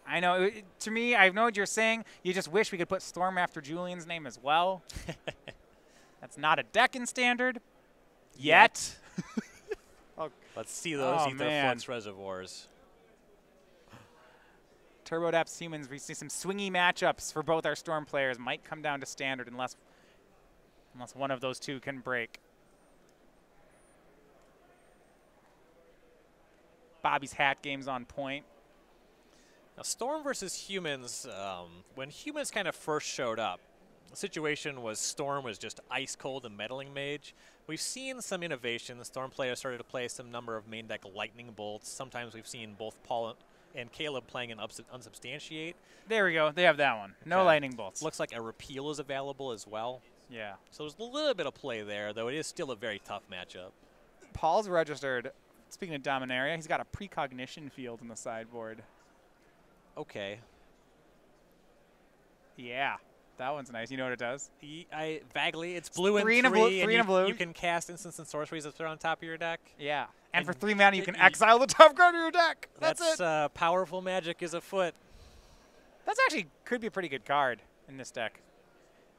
I know. To me, I know what you're saying. You just wish we could put Storm after Julian's name as well. That's not a deck in Standard. Yet. Oh. Let's see those Etherflux reservoirs. Turbo Depths Humans, we see some swingy matchups for both our Storm players. Might come down to Standard unless one of those two can break. Bobby's hat game's on point. Now, Storm versus Humans, when Humans kind of first showed up, the situation was Storm was just ice cold and meddling mage. We've seen some innovation. The Storm players started to play some number of main deck lightning bolts. Sometimes we've seen both Paul and Caleb playing an unsubstantiate. There we go. They have that one. No lightning bolts. Looks like a repeal is available as well. Yeah. So there's a little bit of play there, though it is still a very tough matchup. Paul's registered. Speaking of Dominaria, he's got a precognition field in the sideboard. Okay. Yeah. That one's nice. You know what it does? Vaguely. It's blue and 3, and blue. You can cast instants and sorceries if they're on top of your deck. Yeah. And for 3 mana, you can exile the top card of your deck. That's it. Powerful magic is afoot. That's actually could be a pretty good card in this deck.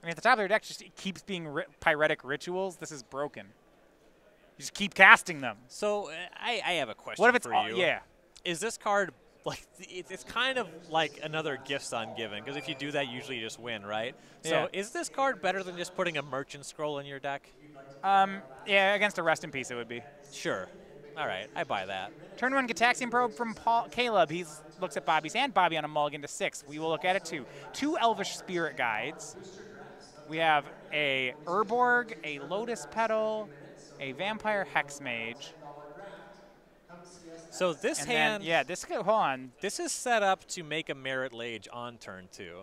I mean, at the top of your deck just keeps being pyretic rituals. This is broken. You just keep casting them. So I have a question what if it's for you. Yeah. Is this card like it's kind of like another Gifts on Given, because if you do that, usually you just win, right? Yeah. So is this card better than just putting a Merchant Scroll in your deck? Yeah, against a Rest in Peace it would be. Sure. All right, I buy that. Turn 1 Gitaxian Probe from Caleb. He looks at Bobby's hand. Bobby on a mulligan to 6. We will look at it too. 2 Elvish Spirit Guides. We have a Urborg, a Lotus Petal, a Vampire Hexmage. So this hand, hold on. This is set up to make a Merit Lage on turn 2.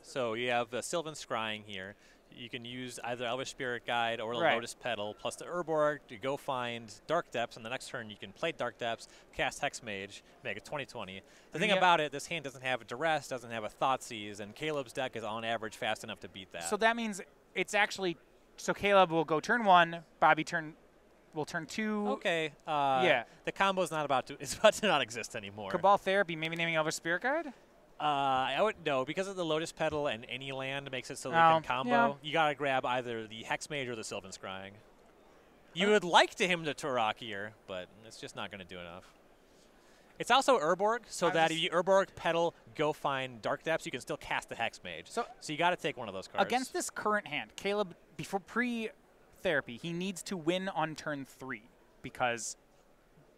So you have the Sylvan Scrying here. You can use either Elvish Spirit Guide or the Lotus Petal, plus the Urborg to go find Dark Depths. On the next turn, you can play Dark Depths, cast Hexmage, make it 20/20. The thing about it, this hand doesn't have a Duress, doesn't have a Thoughtseize, and Caleb's deck is on average fast enough to beat that. So that means it's actually, so Caleb will go turn 1, Bobby will turn 2. Okay. Yeah. The combo's it's about to not exist anymore. Cabal Therapy, maybe naming Elvish Spirit Guide? I would no, because of the Lotus Petal and any land makes it so they can combo. Yeah. You gotta grab either the Hexmage or the Sylvan Scrying. You would like to him to Turok here, but it's just not going to do enough. It's also Urborg, so that if you Urborg Petal, go find Dark Depths, you can still cast the Hexmage. So you got to take one of those cards. Against this current hand, Caleb, before pre-therapy, he needs to win on turn 3 because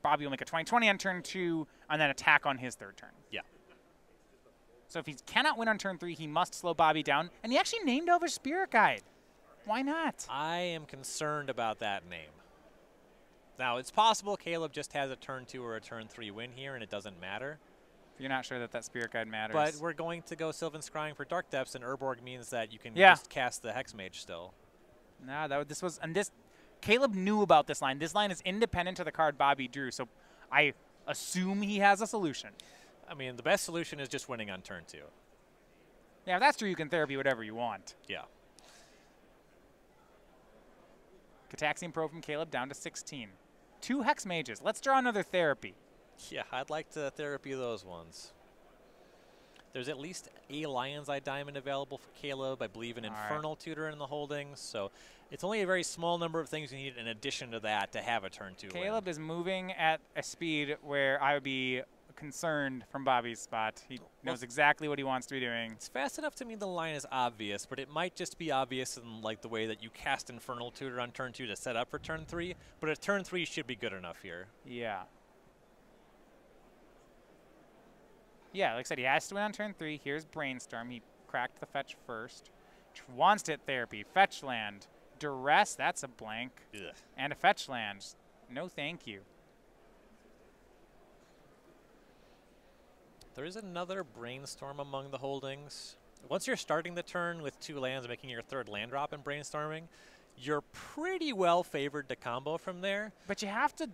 Bobby will make a 20/20 on turn 2 and then attack on his 3rd turn. Yeah. So if he cannot win on turn 3, he must slow Bobby down. And he actually named Elvish Spirit Guide. Why not? I am concerned about that name. Now, it's possible Caleb just has a turn 2 or a turn 3 win here, and it doesn't matter. You're not sure that Spirit Guide matters. But we're going to go Sylvan Scrying for Dark Depths, and Urborg means that you can just cast the Hexmage still. No, Caleb knew about this line. This line is independent of the card Bobby drew, so I assume he has a solution. I mean, the best solution is just winning on turn 2. Yeah, if that's true, you can therapy whatever you want. Yeah. Gitaxian Probe from Caleb down to 16. 2 Hex Mages. Let's draw another therapy. Yeah, I'd like to therapy those ones. There's at least a Lion's Eye Diamond available for Caleb. I believe an Infernal Tutor in the holdings. So it's only a very small number of things you need in addition to that to have a turn 2 Caleb win. is moving at a speed where I would be concerned from Bobby's spot. He knows exactly what he wants to be doing. It's fast enough to me the line is obvious, but it might just be obvious in like the way that you cast Infernal Tutor on turn 2 to set up for turn 3, but a turn 3 should be good enough here. Yeah. Yeah, like I said, he has to win on turn 3. Here's Brainstorm. He cracked the fetch first. Wants to hit therapy. Fetch land. Duress, that's a blank. Ugh. And a fetch land. No thank you. There is another Brainstorm among the holdings. Once you're starting the turn with 2 lands, making your 3rd land drop and brainstorming, you're pretty well favored to combo from there. But you have to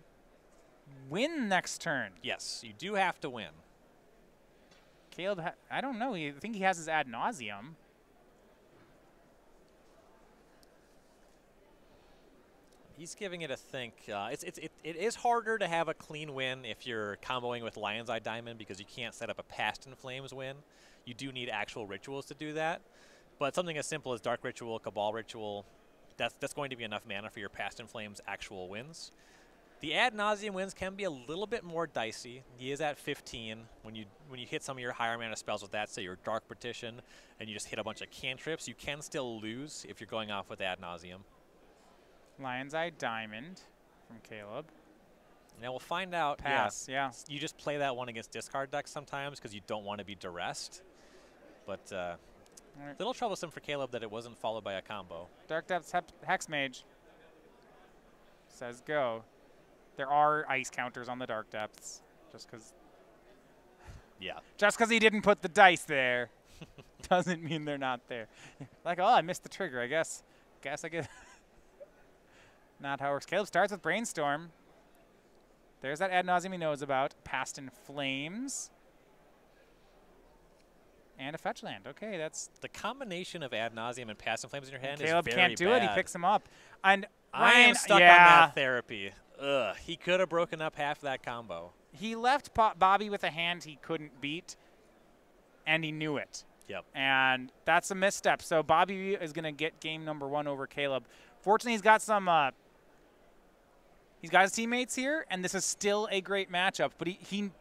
win next turn. Yes, you do have to win. Caleb, I don't know. I think he has his ad nauseum. He's giving it a think. It is harder to have a clean win if you're comboing with Lion's Eye Diamond because you can't set up a Past in Flames win. You do need actual rituals to do that. But something as simple as Dark Ritual, Cabal Ritual, that's going to be enough mana for your Past in Flames actual wins. The ad nauseum wins can be a little bit more dicey. He is at 15. When you hit some of your higher mana spells with that, say your Dark Petition, and you just hit a bunch of cantrips, you can still lose if you're going off with ad nauseum. Lion's Eye Diamond from Caleb. Now we'll find out. Pass, yeah. You just play that one against discard decks sometimes because you don't want to be duressed. But a little troublesome for Caleb that it wasn't followed by a combo. Dark Depths Hex Mage says go. There are ice counters on the Dark Depths, just because. Yeah. Just because he didn't put the dice there, doesn't mean they're not there. Like, oh, I missed the trigger. I guess I get. Not how it works. Caleb starts with Brainstorm. There's that ad nauseum he knows about. Past in Flames. And a fetch land. Okay, that's... The combination of ad nauseum and Past in Flames in your hand Caleb is very can't do bad. it. He picks him up. And I am stuck on that therapy. Ugh, he could have broken up half that combo. He left Bobby with a hand he couldn't beat, and he knew it. Yep. And that's a misstep. So Bobby is going to get game number 1 over Caleb. Fortunately, he's got some... he's got his teammates here, and this is still a great matchup. But he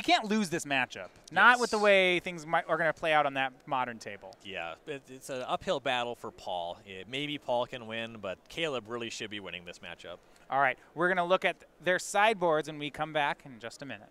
can't lose this matchup. Not with the way things are going to play out on that Modern table. Yeah, it's an uphill battle for Paul. Maybe Paul can win, but Caleb really should be winning this matchup. All right, we're going to look at their sideboards when we come back in just a minute.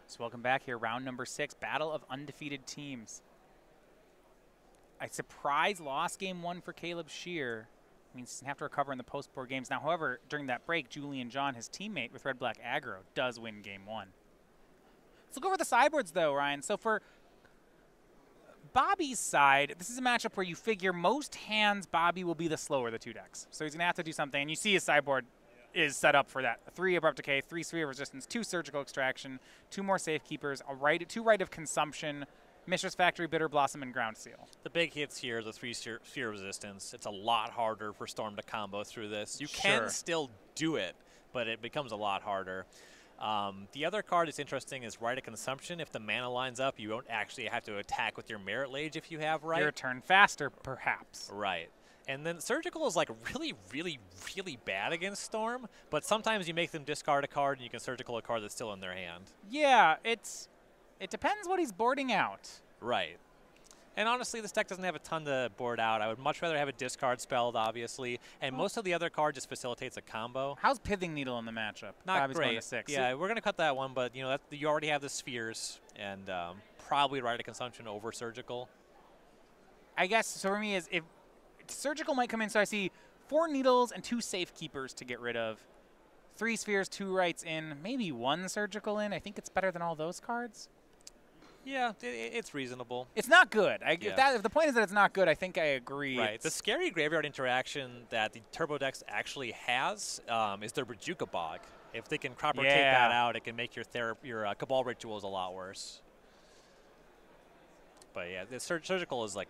So welcome back here, round number 6, Battle of Undefeated Teams. A surprise loss game 1 for Caleb Scherer. Means he'll have to recover in the post-board games. Now, however, during that break, Julian John, his teammate with Red Black Aggro, does win game 1. Let's look over the sideboards, though, Ryan. So for Bobby's side, this is a matchup where you figure most hands Bobby will be the slower of the 2 decks. So he's going to have to do something. And you see his sideboard is set up for that. 3 Abrupt Decay, 3 Sphere of Resistance, 2 Surgical Extraction, 2 more Safekeepers, 2 Rite of Consumption, Mistress Factory, Bitter Blossom, and Ground Seal. The big hits here, the 3 Sphere of Resistance. It's a lot harder for Storm to combo through this. You can still do it, but it becomes a lot harder. The other card that's interesting is Rite of Consumption. If the mana lines up, you don't actually have to attack with your Merit Lage if you have Rite. Your turn faster, perhaps. Right. And then Surgical is like really, really, really bad against Storm, but sometimes you make them discard a card and you can Surgical a card that's still in their hand. Yeah, it depends what he's boarding out. Right. And honestly, this deck doesn't have a ton to board out. I would much rather have a discard spelled, obviously, and most of the other card just facilitates a combo. How's Pithing Needle in the matchup? Not Bobby's great. Going to 6. Yeah, we're going to cut that one, but you know you already have the spheres, and probably right at consumption over Surgical. I guess, so for me, is if Surgical might come in, so I see 4 Needles and 2 Safekeepers to get rid of. 3 spheres, 2 rights in, maybe 1 Surgical in. I think it's better than all those cards. Yeah, it's reasonable. It's not good. If the point is that it's not good, I think I agree. Right. The scary graveyard interaction that the Turbo Dex actually has is their Brajuka Bog. If they can properly take that out, it can make your Cabal Rituals a lot worse. But yeah, the Surgical is like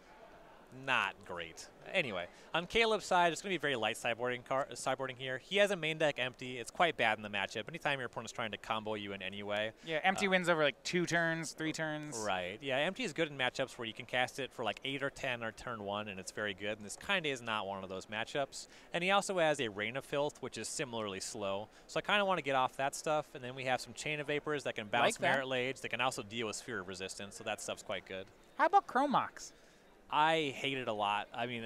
not great. Anyway, on Caleb's side, it's going to be very light sideboarding here. He has a main deck empty. It's quite bad in the matchup. Anytime your opponent's trying to combo you in any way. Yeah, empty wins over like 2 turns, 3 turns. Right. Yeah, empty is good in matchups where you can cast it for like 8 or 10 or turn 1, and it's very good. And this kind of is not one of those matchups. And he also has a Rain of Filth, which is similarly slow. So I kind of want to get off that stuff. And then we have some Chain of Vapors that can bounce Merit Lage. That can also deal with Sphere of Resistance, so that stuff's quite good. How about Chromox? I hate it a lot. I mean,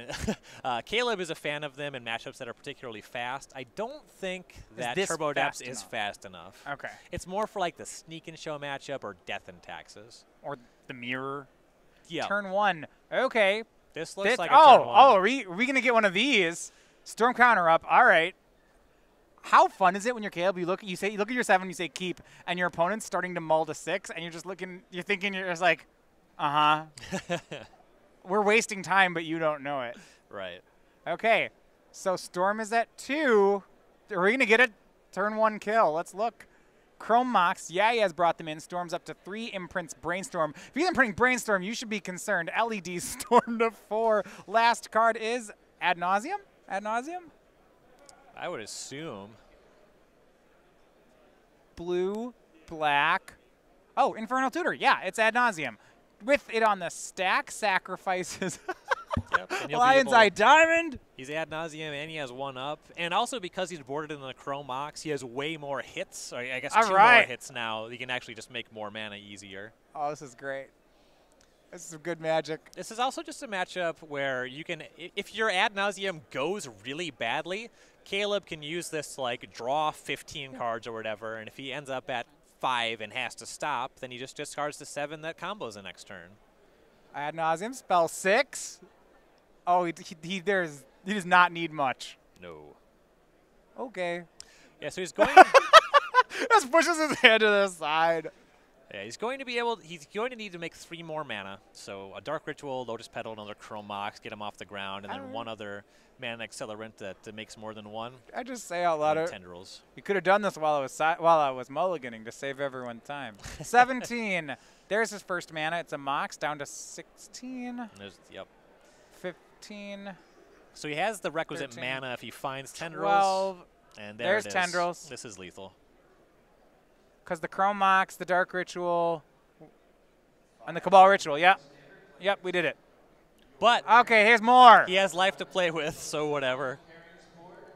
Caleb is a fan of them in matchups that are particularly fast. I don't think that Turbo Dex is fast enough. Okay. It's more for like the Sneak and Show matchup or Death and Taxes. Or the Mirror. Yeah. Turn 1. Okay. This looks like a turn 1. Oh, are we going to get one of these? Storm counter up. All right. How fun is it when you're Caleb? You look at your 7, you say keep, and your opponent's starting to mull to 6, and you're just looking. You're thinking you're just like, We're wasting time, but you don't know it. Right. Okay. So Storm is at 2. Are we going to get a turn 1 kill? Let's look. Chrome Mox. Yeah, he has brought them in. Storm's up to 3. Imprints Brainstorm. If he's imprinting Brainstorm, you should be concerned. LED Storm to 4. Last card is Ad Nauseam? Ad Nauseam? I would assume. Blue, black. Oh, Infernal Tutor. Yeah, it's Ad Nauseam. With it on the stack, sacrifices. Yep, Lion's Eye Diamond. He's Ad Nauseam, and he has 1 up. And also because he's boarded in the Chrome Mox, he has way more hits. Or I guess 2 more hits now. He can actually just make more mana easier. Oh, this is great. This is some good magic. This is also just a matchup where you can, if your Ad Nauseam goes really badly, Caleb can use this to like draw 15 cards or whatever. And if he ends up at 5 and has to stop, then he just discards the 7 that combos the next turn. Ad Nauseam, spell 6. Oh, he does not need much. No. Okay. Yeah, so he's going. Just pushes his hand to the side. Yeah, he's going to need to make 3 more mana. So a Dark Ritual, Lotus Petal, another Chrome Mox, get him off the ground, and then 1 other mana accelerant that makes more than 1. I just say out loud. Tendrils. You could have done this while I was mulliganing to save everyone time. 17. There's his first mana. It's a Mox down to 16. Yep. 15. So he has the requisite 13, mana if he finds Tendrils. 12. And there's it is. Tendrils. This is lethal. Because the Chrome Mox, the Dark Ritual, and the Cabal Ritual. Yep. Yep, we did it. But okay, here's more. He has life to play with, so whatever.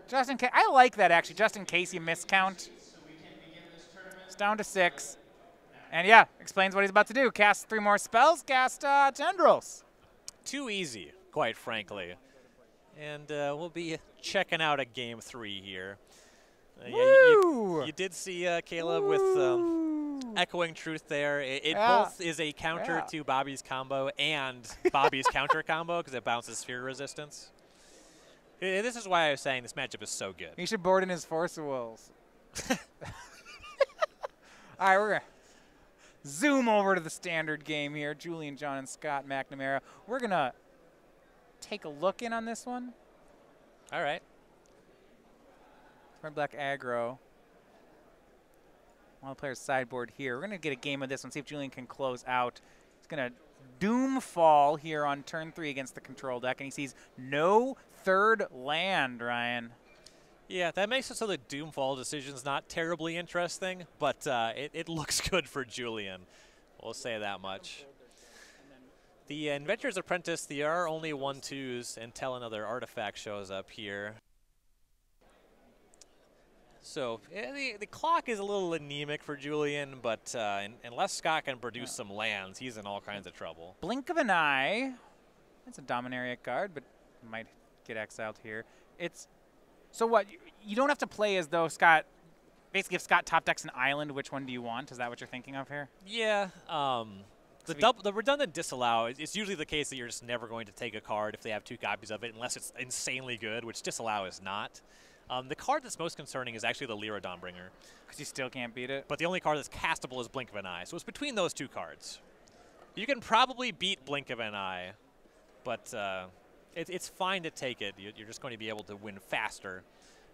Just in case, I like that actually. Just in case you miscount. It's down to 6. And yeah, explains what he's about to do. Cast 3 more spells. Cast Tendrils. Too easy, quite frankly. And we'll be checking out a game 3 here. Yeah, you did see Caleb with Echoing Truth there. It both is a counter to Bobby's combo and Bobby's counter combo because it bounces Sphere Resistance. This is why I was saying this matchup is so good. He should board in his Force of Wills. All right, we're going to zoom over to the standard game here. Julian, John, and Scott McNamara. We're going to take a look in on this one. All right. Red Black aggro. One player's sideboard here. We're going to get a game of this one, see if Julian can close out. He's going to Doomfall here on turn 3 against the control deck, and he sees no 3rd land, Ryan. Yeah, that makes it so the Doomfall decision's not terribly interesting, but it looks good for Julian. We'll say that much. The Inventor's Apprentice, there are only 1/2s until another artifact shows up here. So the clock is a little anemic for Julian, but unless Scott can produce some lands, he's in all kinds of trouble. Blink of an eye. It's a Dominaria card, but might get exiled here. It's so what you don't have to play as though Scott. Basically, if Scott top decks an island, which one do you want? Is that what you're thinking of here? Yeah. The redundant disallow, it's usually the case that you're just never going to take a card if they have 2 copies of it, unless it's insanely good, which disallow is not. The card that's most concerning is actually the Lyra Dawnbringer. Because you still can't beat it? But the only card that's castable is Blink of an Eye. So it's between those 2 cards. You can probably beat Blink of an Eye, but it's fine to take it. You're just going to be able to win faster,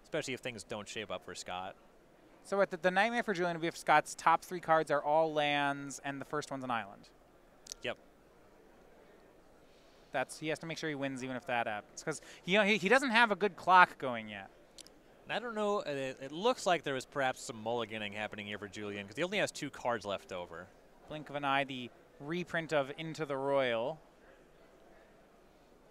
especially if things don't shape up for Scott. So at the nightmare for Julian would be if Scott's top 3 cards are all lands and the first one's an island. Yep. He has to make sure he wins even if that happens. Because he doesn't have a good clock going yet. I don't know. It looks like there was perhaps some mulliganing happening here for Julian because he only has 2 cards left over. Blink of an Eye, the reprint of Into the Royal.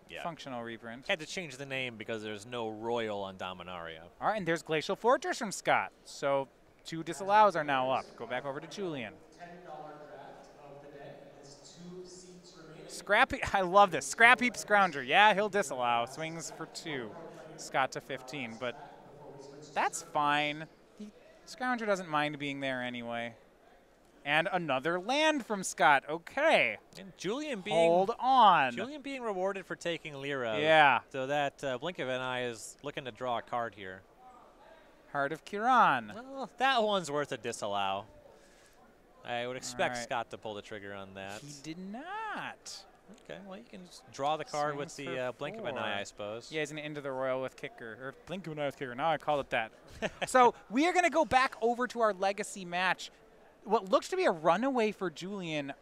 Yeah. Functional reprint. Had to change the name because there's no Royal on Dominaria. All right, and there's Glacial Fortress from Scott. So 2 disallows are now up. Go back over to Julian. Scrap, I love this. Scrap Heap Scrounger. Yeah, he'll disallow. Swings for 2. Scott to 15, but that's fine. Scrounger doesn't mind being there anyway. And another land from Scott. Okay. And Julian being Hold on. Julian being rewarded for taking Lyra. Yeah. So that Blink of an Eye is looking to draw a card here. Heart of Kiran. Well, that one's worth a disallow. I would expect right. Scott to pull the trigger on that. He did not. Okay, well, you can just draw the card with Swings the for Blink of an 4. Eye, I suppose. Yeah, he's going to Into the Royal with Kicker. Or Blink of an Eye with Kicker. Now I call it that. So we are going to go back over to our Legacy match. What looks to be a runaway for Julian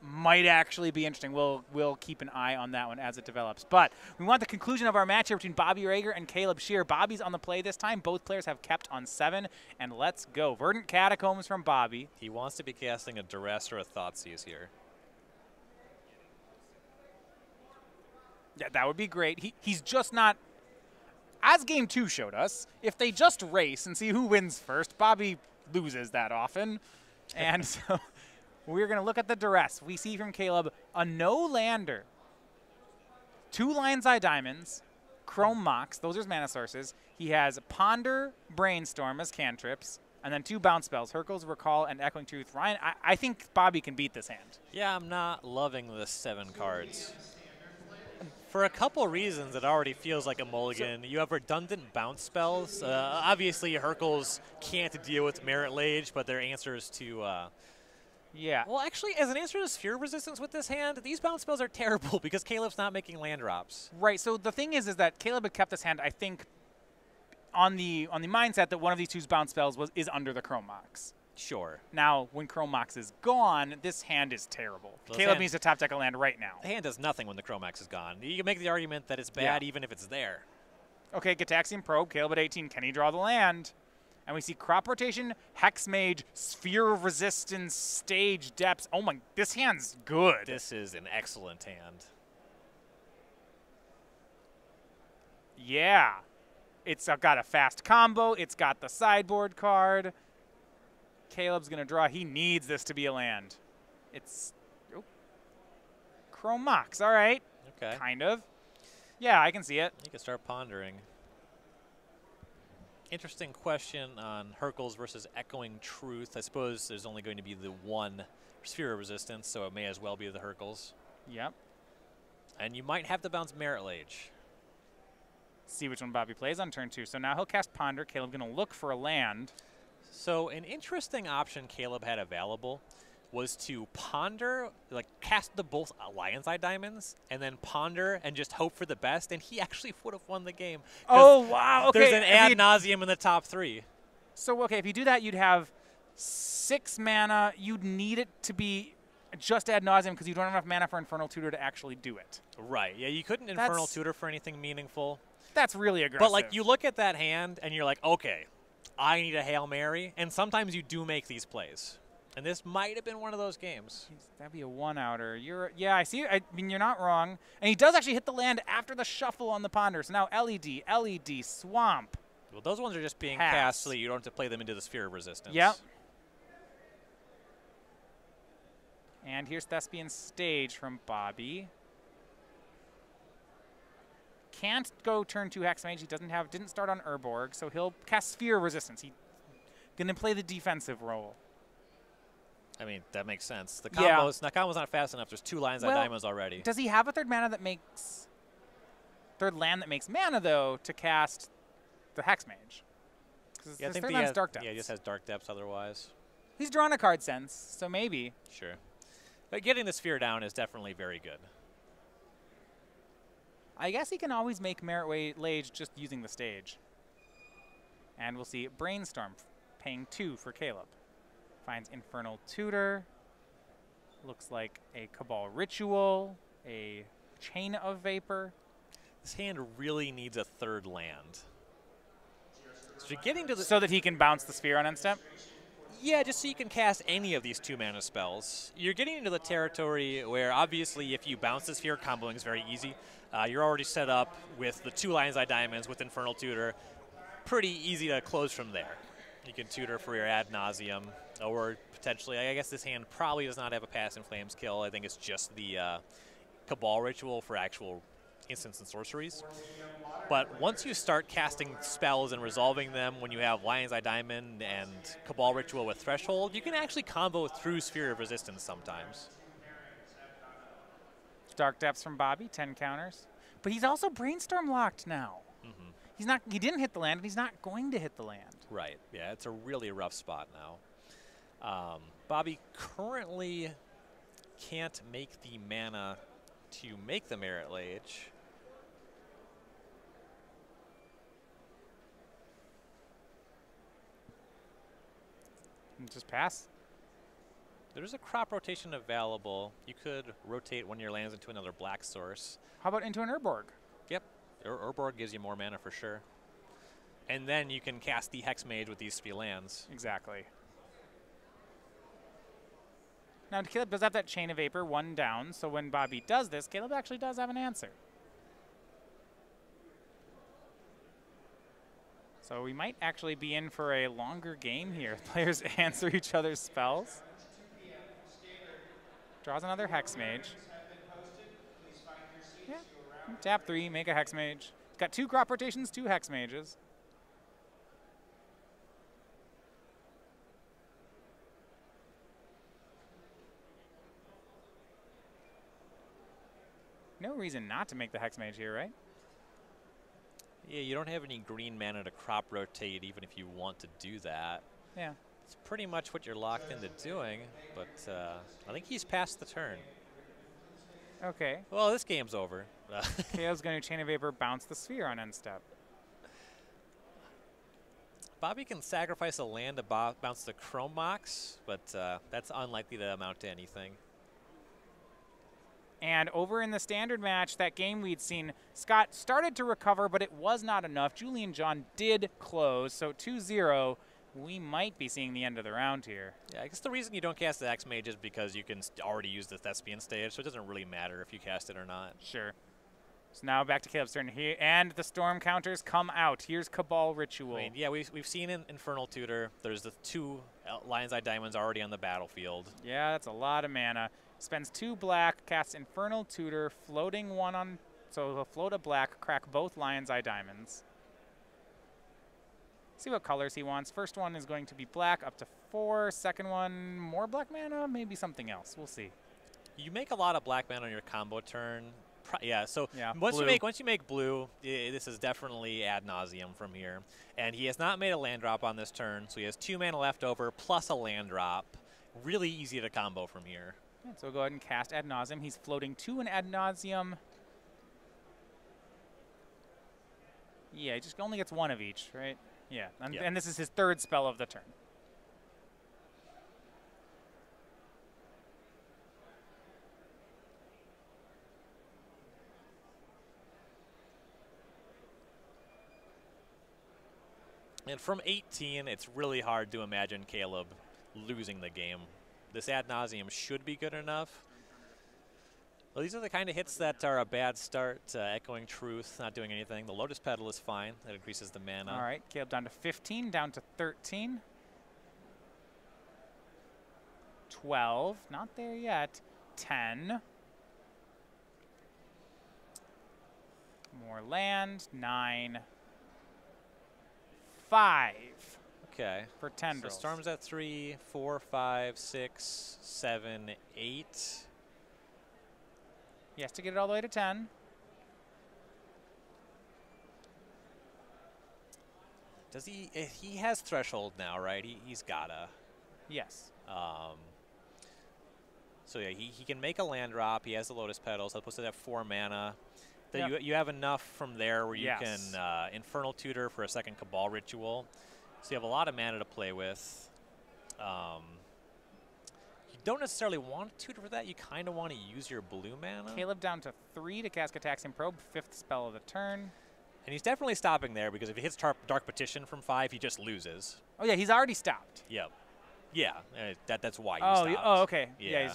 might actually be interesting. We'll keep an eye on that one as it develops. But we want the conclusion of our match here between Bobby Reger and Caleb Scherer. Bobby's on the play this time. Both players have kept on 7. And let's go. Verdant Catacombs from Bobby. He wants to be casting a Duress or a Thoughtseize here. Yeah, that would be great. He's just not, as Game 2 showed us, if they just race and see who wins first, Bobby loses that often. And so we're going to look at the Duress. We see from Caleb a no-lander, 2 Lion's Eye Diamonds, Chrome Mox, those are his mana sources. He has Ponder, Brainstorm as cantrips, and then 2 bounce spells, Hercules, Recall, and Echoing Truth. Ryan, I think Bobby can beat this hand. Yeah, I'm not loving the 7 cards. For a couple reasons, it already feels like a mulligan. You have redundant bounce spells. Obviously, Hercules can't deal with Merit Lage, but their answers to... yeah. Well, actually, as an answer to Sphere Resistance with this hand, these bounce spells are terrible because Caleb's not making land drops. Right, so the thing is that Caleb had kept this hand, I think, on the mindset that one of these 2 bounce spells is under the Chrome Mox. Sure. Now, when Chrome Mox is gone, this hand is terrible. Well, Caleb needs to top deck a land right now. The hand does nothing when the Chrome Mox is gone. You can make the argument that it's bad even if it's there. Okay, Gitaxian Probe, Caleb at 18. Can he draw the land? And we see Crop Rotation, Hex Mage, Sphere of Resistance, Stage Depths. Oh my, this hand's good. This is an excellent hand. Yeah. It's got a fast combo. It's got the sideboard card. Caleb's going to draw. He needs this to be a land. It's Chrome Mox. All right. Okay. Kind of. Yeah, I can see it. You can start pondering. Interesting question on Hercules versus Echoing Truth. I suppose there's only going to be the 1 Sphere of Resistance, so it may as well be the Hercules. Yep. And you might have to bounce Merit Lage. See which one Bobby plays on turn 2. So now he'll cast Ponder. Caleb going to look for a land. So an interesting option Caleb had available was to ponder, like cast the both Lion's Eye Diamonds, and then ponder and just hope for the best, and he actually would have won the game. Oh, wow. Okay. There's an ad nauseum in the top 3. So, okay, if you do that, you'd have 6 mana. You'd need it to be just ad nauseum because you don't have enough mana for Infernal Tutor to actually do it. Right. Yeah, you couldn't Infernal Tutor for anything meaningful. That's really aggressive. But, like, you look at that hand, and you're like, okay, I need a Hail Mary, and sometimes you do make these plays. And this might have been one of those games. That'd be a one-outer. Yeah, I see. I mean, you're not wrong. And he does actually hit the land after the shuffle on the ponder. So now LED, LED, swamp. Well, those ones are just being cast so that you don't have to play them into the sphere of resistance. Yep. And here's Thespian Stage from Bobby. Can't go turn 2 Hexmage. He didn't start on Urborg, so he'll cast Sphere of Resistance. He's gonna play the defensive role. I mean, that makes sense. The combos, the combo's not fast enough. There's 2 lines on diamonds already. Does he have a third land that makes mana though to cast the Hexmage? Yeah, I think third land's Dark Depths. Yeah, he just has Dark Depths otherwise. He's drawn a card since, so maybe. Sure. But getting the sphere down is definitely very good. I guess he can always make Merit Lage just using the stage. And we'll see Brainstorm paying 2 for Caleb. Finds Infernal Tutor. Looks like a Cabal Ritual, a Chain of Vapor. This hand really needs a third land. So you're getting to the so that he can bounce the sphere on end step? Yeah, just so you can cast any of these 2-mana spells. You're getting into the territory where obviously if you bounce the sphere, comboing is very easy. You're already set up with the 2 Lion's Eye Diamonds with Infernal Tutor. Pretty easy to close from there. You can tutor for your Ad Nauseam, or potentially, I guess this hand probably does not have a Pass in Flames kill. I think it's just the Cabal Ritual for actual instants and sorceries. But once you start casting spells and resolving them, when you have Lion's Eye Diamond and Cabal Ritual with Threshold, you can actually combo through Sphere of Resistance sometimes. Dark Depths from Bobby, 10 counters. But he's also Brainstorm locked now. He didn't hit the land, and he's not going to hit the land. Right. Yeah, it's a really rough spot now. Bobby currently can't make the mana to make the Merit Lage. Just pass. There's a crop rotation available. You could rotate one of your lands into another black source. How about into an Urborg? Yep. Urborg gives you more mana for sure. And then you can cast the Hexmage with these 3 lands. Exactly. Now, Caleb does have that Chain of Vapor, 1 down, so when Bobby does this, Caleb actually does have an answer. So we might actually be in for a longer game here. Players answer each other's spells. Draws another Hexmage. Yeah. Tap 3, make a Hexmage. Got 2 crop rotations, 2 Hexmages. No reason not to make the Hexmage here, right? Yeah, you don't have any green mana to crop rotate even if you want to do that. Yeah. It's pretty much what you're locked into doing, but I think he's past the turn. Okay. Well, this game's over. Caleb's going to Chain of Vapor, bounce the sphere on end step. Bobby can sacrifice a land to bounce the Chrome Mox, but that's unlikely to amount to anything. And over in the standard match, that game we'd seen, Scott started to recover, but it was not enough. Julian John did close, so 2-0. We might be seeing the end of the round here. Yeah, I guess the reason you don't cast the Hexmage is because you can already use the Thespian Stage, so it doesn't really matter if you cast it or not. Sure. So now back to Caleb's turn here, and the Storm counters come out. Here's Cabal Ritual. I mean, yeah, we've seen in Infernal Tutor, there's the 2 Lion's Eye Diamonds already on the battlefield. Yeah, that's a lot of mana. Spends 2 black, casts Infernal Tutor, floating 1 on, so he'll float a black, crack both Lion's Eye Diamonds. See what colors he wants. First one is going to be black, up to 4. Second one, more black mana, maybe something else. We'll see. You make a lot of black mana on your combo turn. Yeah, so yeah, once you make blue, this is definitely Ad Nauseam from here. And he has not made a land drop on this turn, so he has 2 mana left over plus a land drop. Really easy to combo from here. Yeah, so we'll go ahead and cast Ad Nauseam. He's floating 2 in Ad Nauseam. Yeah, he just only gets 1 of each, right? Yeah, and this is his 3rd spell of the turn. And from 18, it's really hard to imagine Caleb losing the game. this ad nauseum should be good enough. Well, these are the kind of hits that are a bad start. Echoing Truth, not doing anything. The Lotus Petal is fine. That increases the mana. All right, Caleb down to 15, down to 13. 12, not there yet. 10. More land. 9. 5. Okay. For Tendrils. So Storm's at 3, 4, 5, 6, 7, 8. He has to get it all the way to 10. Does he? He has Threshold now, right? He's gotta. Yes. So yeah, he can make a land drop. He has the Lotus Petals. That's supposed to have 4 mana. Yep. You have enough from there where you Yes. can Infernal Tutor for a second Cabal Ritual. So you have a lot of mana to play with. You don't necessarily want to tutor for that. You kind of want to use your blue mana. Caleb down to 3 to cast Gataxian Probe, 5th spell of the turn. And he's definitely stopping there because if he hits Dark Petition from 5, he just loses. Oh yeah, he's already stopped. Yep. Yeah, that's why he Oh, stopped. oh, okay. Yeah.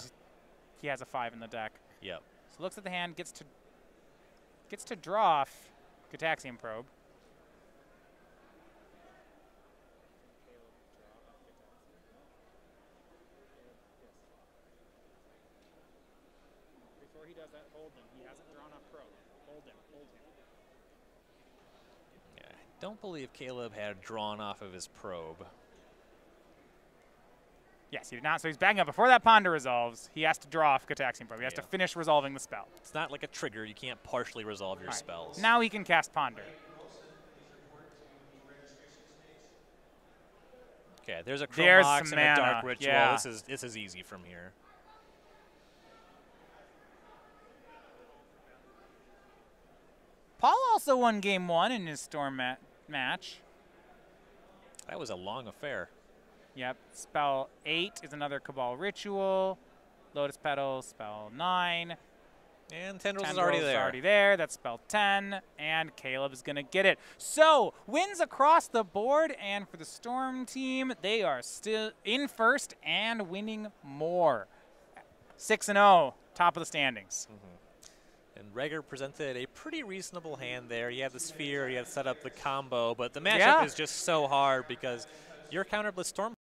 He has a 5 in the deck. Yep. So looks at the hand, gets to draw off Gataxian Probe. Before he does that, hold him. He hasn't drawn off Probe. Hold him. Hold him. Yeah, I don't believe Caleb had drawn off of his probe. Yes, he did not. So he's backing up. Before that Ponder resolves, he has to draw off Gataxian Probe. He has to finish resolving the spell. It's not like a trigger. You can't partially resolve your spells. Now he can cast Ponder. Okay, there's a There's Chromox some and a mana. Dark Ritual. Yeah. This is easy from here. Paul also won game 1 in his Storm match. That was a long affair. Yep. Spell 8 is another Cabal Ritual. Lotus Petal, spell 9. And Tendrils is already there. Already there. That's spell 10. And Caleb is going to get it. So, wins across the board. And for the Storm team, they are still in first and winning more. 6-0, top of the standings. And Reger presented a pretty reasonable hand there. He had the Sphere, he had set up the combo, but the matchup is just so hard because your counterblitz Storm